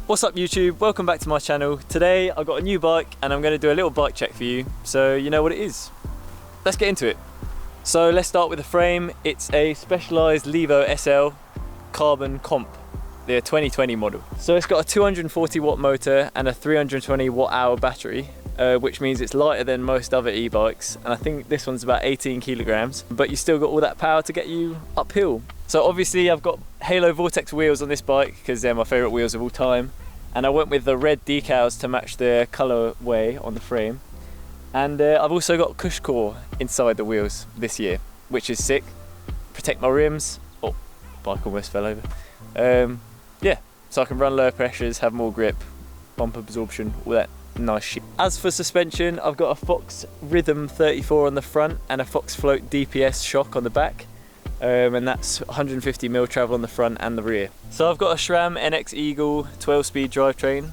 What's up YouTube, welcome back to my channel. Today I've got a new bike and I'm going to do a little bike check for you so you know what it is. Let's get into it. So let's start with the frame. It's a specialised Levo SL carbon comp, the 2020 model. So it's got a 240 watt motor and a 320 watt hour battery, which means it's lighter than most other e-bikes, and I think this one's about 18 kilograms, but you still got all that power to get you uphill. So obviously I've got Halo Vortex wheels on this bike because they're my favourite wheels of all time, and I went with the red decals to match the colourway on the frame, and I've also got CushCore inside the wheels this year, which is sick. Protect my rims. Oh, bike almost fell over. Yeah, so I can run lower pressures, have more grip, bump absorption, all that nice shit. As for suspension, I've got a Fox Rhythm 34 on the front and a Fox Float DPS shock on the back. And that's 150mm travel on the front and the rear. So I've got a SRAM NX Eagle 12-speed drivetrain.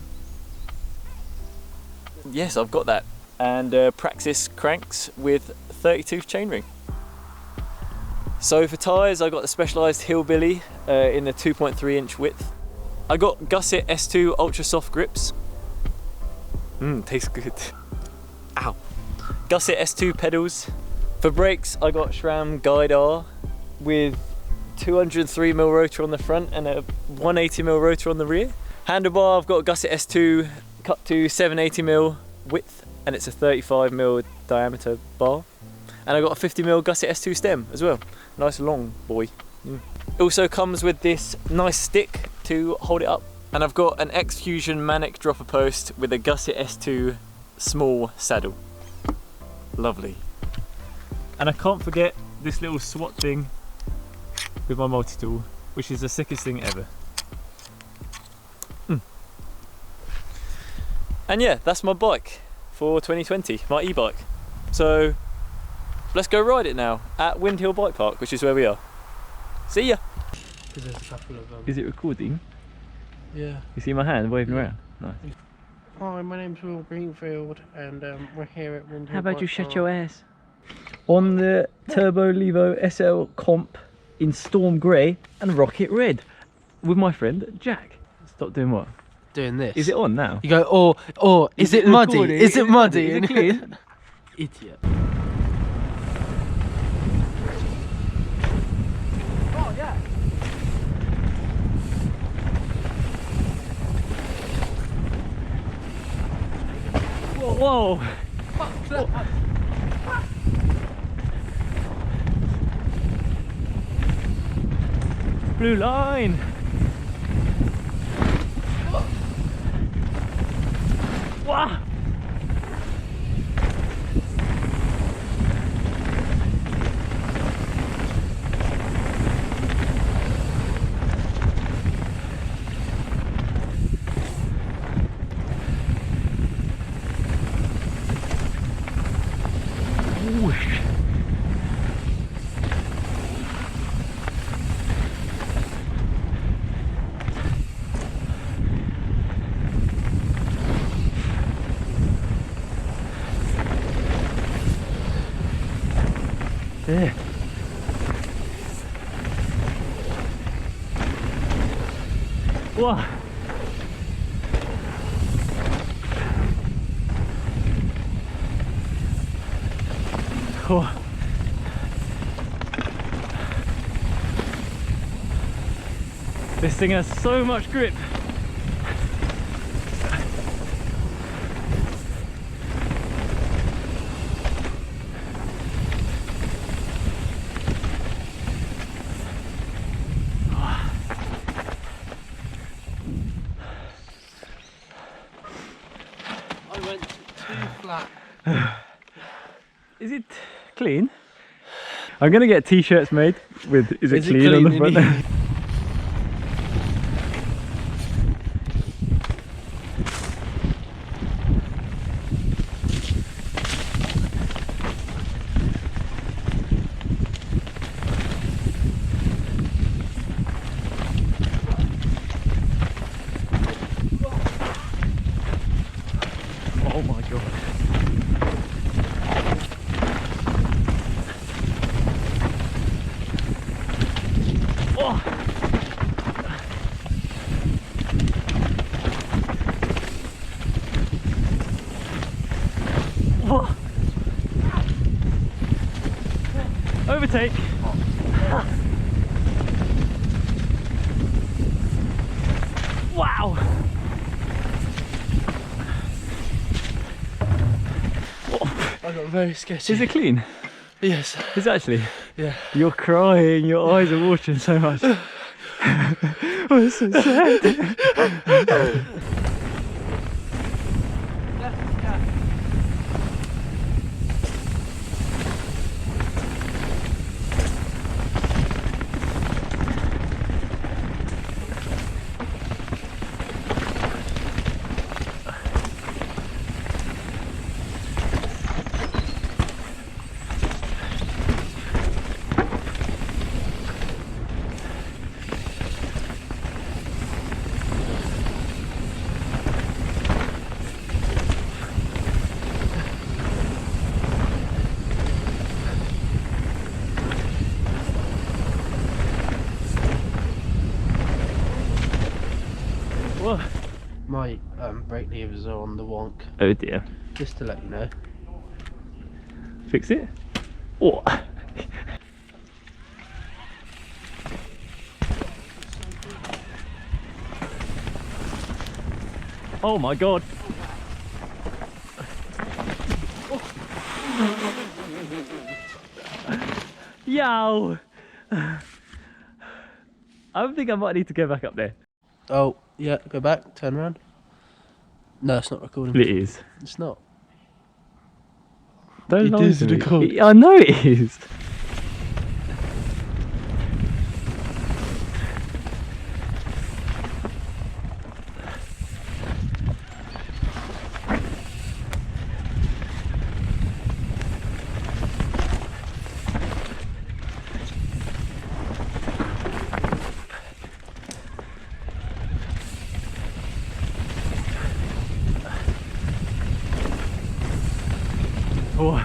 Yes, I've got that. And Praxis cranks with 32 chainring. So for tyres, I got the specialised Hillbilly in the 2.3 inch width. I got Gusset S2 ultra soft grips. Tastes good. Ow. Gusset S2 pedals. For brakes, I got SRAM Guide R with 203mm rotor on the front and a 180mm rotor on the rear. Handlebar, I've got a Gusset S2 cut to 780mm width, and it's a 35mm diameter bar. And I got a 50mm Gusset S2 stem as well. Nice long boy. It also comes with this nice stick to hold it up. And I've got an X-Fusion Manic dropper post with a Gusset S2 small saddle. Lovely. And I can't forget this little SWAT thing with my multi-tool, which is the sickest thing ever. And yeah, that's my bike for 2020, my e-bike. So let's go ride it now at Windhill Bike Park, which is where we are. See ya! There's a couple of Is it recording? Yeah. You see my hand waving around? Nice. Hi, my name's Will Greenfield, and we're here at Windhill. How about Bike you shut Park. your ass? On the Turbo Levo SL Comp in Storm Grey and Rocket Red with my friend Jack. Stop doing what? Doing this. Is it on now? You go, oh, is it muddy? recording? Is it muddy? Is it clean? Idiot. Oh yeah. Whoa, whoa. Blue line. Wow. Whoosh. There. Wow. Oh. This thing has so much grip. I went too flat. Is it clean? I'm gonna get t-shirts made with "Is it clean" on the front. Oh my god. Oh. overtake. Wow. I got very sketchy. Is it clean? Yes. Is it actually? Yeah. You're crying, your eyes are watering so much. Oh, it's so sad. Whoa. My brake levers are on the wonk, Oh dear. just to let you know. Fix it? Oh. Oh my god. Yow. I think I might need to go back up there. Oh, yeah, go back, turn around. No, it's not recording. It is. It's not. Don't It lie is to me. recording. I know it is. Oh.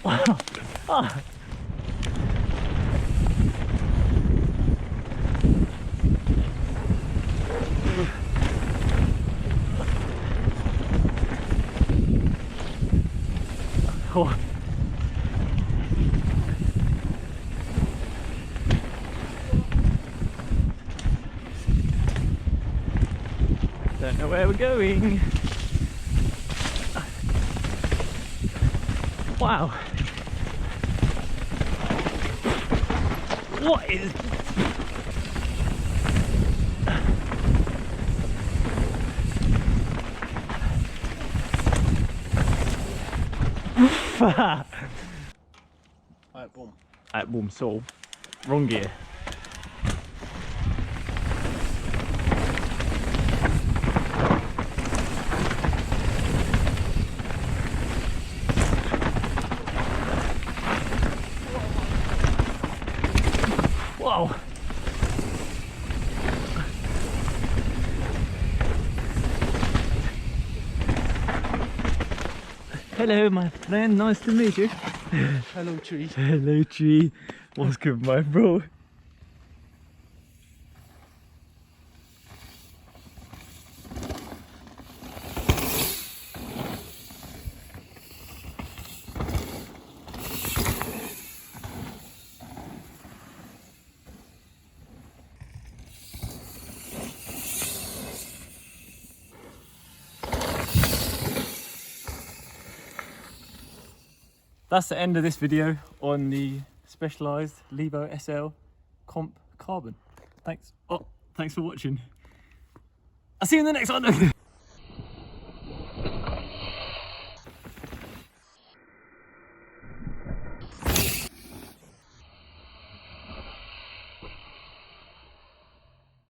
Wow. Ah. Oh. Don't know where we're going. Wow. What is... Alright, boom. At boom, so wrong gear. Whoa. Hello, my friend. Nice to meet you. Hello, tree. Hello, tree. What's good, my bro? That's the end of this video on the specialised Levo SL Comp Carbon. Thanks. Oh, thanks for watching. I'll see you in the next one.